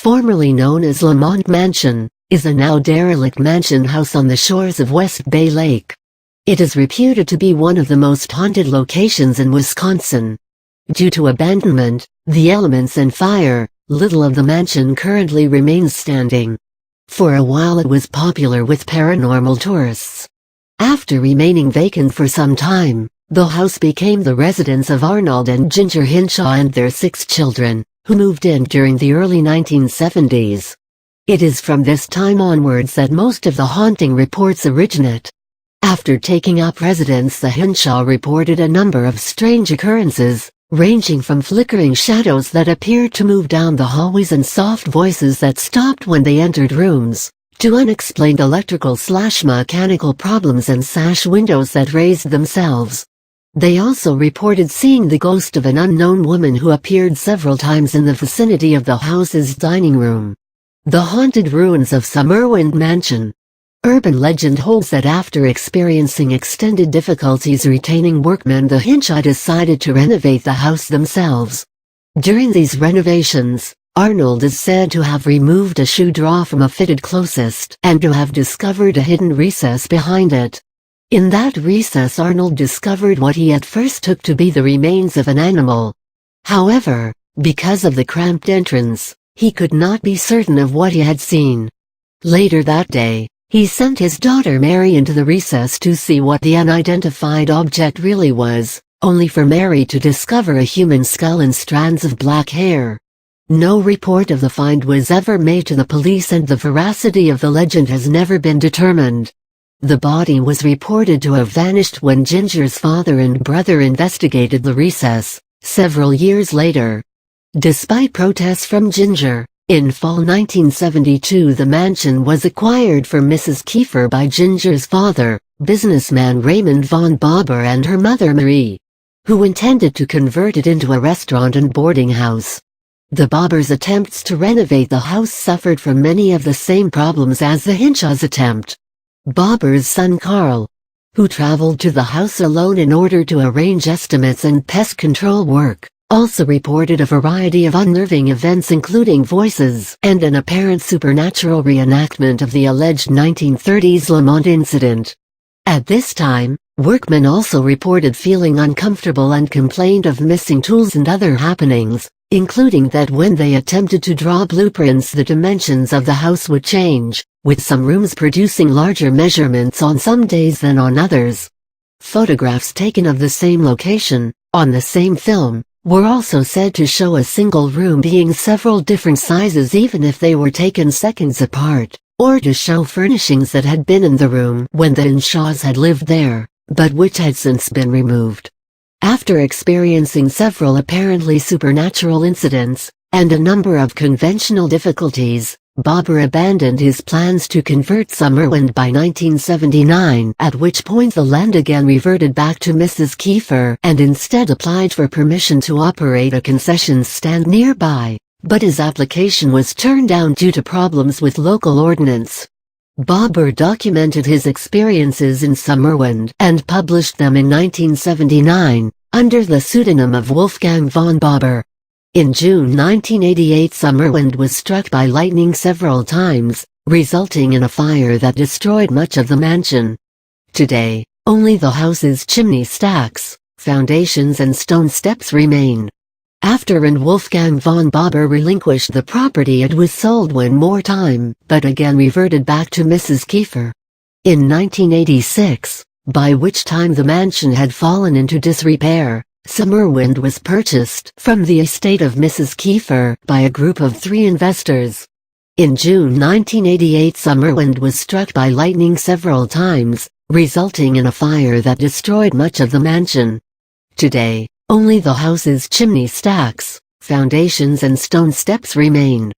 formerly known as Lamont Mansion, is a now derelict mansion house on the shores of West Bay Lake. It is reputed to be one of the most haunted locations in Wisconsin. Due to abandonment, the elements and fire, little of the mansion currently remains standing. For a while it was popular with paranormal tourists. After remaining vacant for some time, the house became the residence of Arnold and Ginger Hinshaw and their 6 children, who moved in during the early 1970s. It is from this time onwards that most of the haunting reports originate. After taking up residence, the Hinshaw reported a number of strange occurrences, ranging from flickering shadows that appeared to move down the hallways and soft voices that stopped when they entered rooms, to unexplained electrical/mechanical problems and sash windows that raised themselves. They also reported seeing the ghost of an unknown woman who appeared several times in the vicinity of the house's dining room. The haunted ruins of Summerwind Mansion. Urban legend holds that after experiencing extended difficulties retaining workmen, the Hinshaw decided to renovate the house themselves. During these renovations, Arnold is said to have removed a shoe drawer from a fitted closet and to have discovered a hidden recess behind it. In that recess, Arnold discovered what he at first took to be the remains of an animal. However, because of the cramped entrance, he could not be certain of what he had seen. Later that day, he sent his daughter Mary into the recess to see what the unidentified object really was, only for Mary to discover a human skull and strands of black hair. No report of the find was ever made to the police, and the veracity of the legend has never been determined. The body was reported to have vanished when Ginger's father and brother investigated the recess, several years later. Despite protests from Ginger, in fall 1972 the mansion was acquired for Mrs. Kiefer by Ginger's father, businessman Raymond von Bauber, and her mother Marie, who intended to convert it into a restaurant and boarding house. The Baubers' attempts to renovate the house suffered from many of the same problems as the Hinshaw's attempt. Bauber's son Carl, who traveled to the house alone in order to arrange estimates and pest control work, also reported a variety of unnerving events, including voices and an apparent supernatural reenactment of the alleged 1930s Lamont incident. At this time, workmen also reported feeling uncomfortable and complained of missing tools and other happenings, including that when they attempted to draw blueprints, the dimensions of the house would change, with some rooms producing larger measurements on some days than on others. Photographs taken of the same location, on the same film, were also said to show a single room being several different sizes even if they were taken seconds apart, or to show furnishings that had been in the room when the Hinshaws had lived there, but which had since been removed. After experiencing several apparently supernatural incidents, and a number of conventional difficulties, Bauber abandoned his plans to convert Summerwind by 1979, at which point the land again reverted back to Mrs. Kiefer and instead applied for permission to operate a concession stand nearby, but his application was turned down due to problems with local ordinance. Bauber documented his experiences in Summerwind and published them in 1979, under the pseudonym of Wolfgang von Bauber. In June 1988, Summerwind was struck by lightning several times, resulting in a fire that destroyed much of the mansion. Today, only the house's chimney stacks, foundations and stone steps remain. After Wolfgang von Bauber relinquished the property, it was sold when more time, but again reverted back to Mrs. Kiefer. In 1986, by which time the mansion had fallen into disrepair, Summerwind was purchased from the estate of Mrs. Kiefer by a group of 3 investors. In June 1988, Summerwind was struck by lightning several times, resulting in a fire that destroyed much of the mansion. Today, only the house's chimney stacks, foundations and stone steps remain.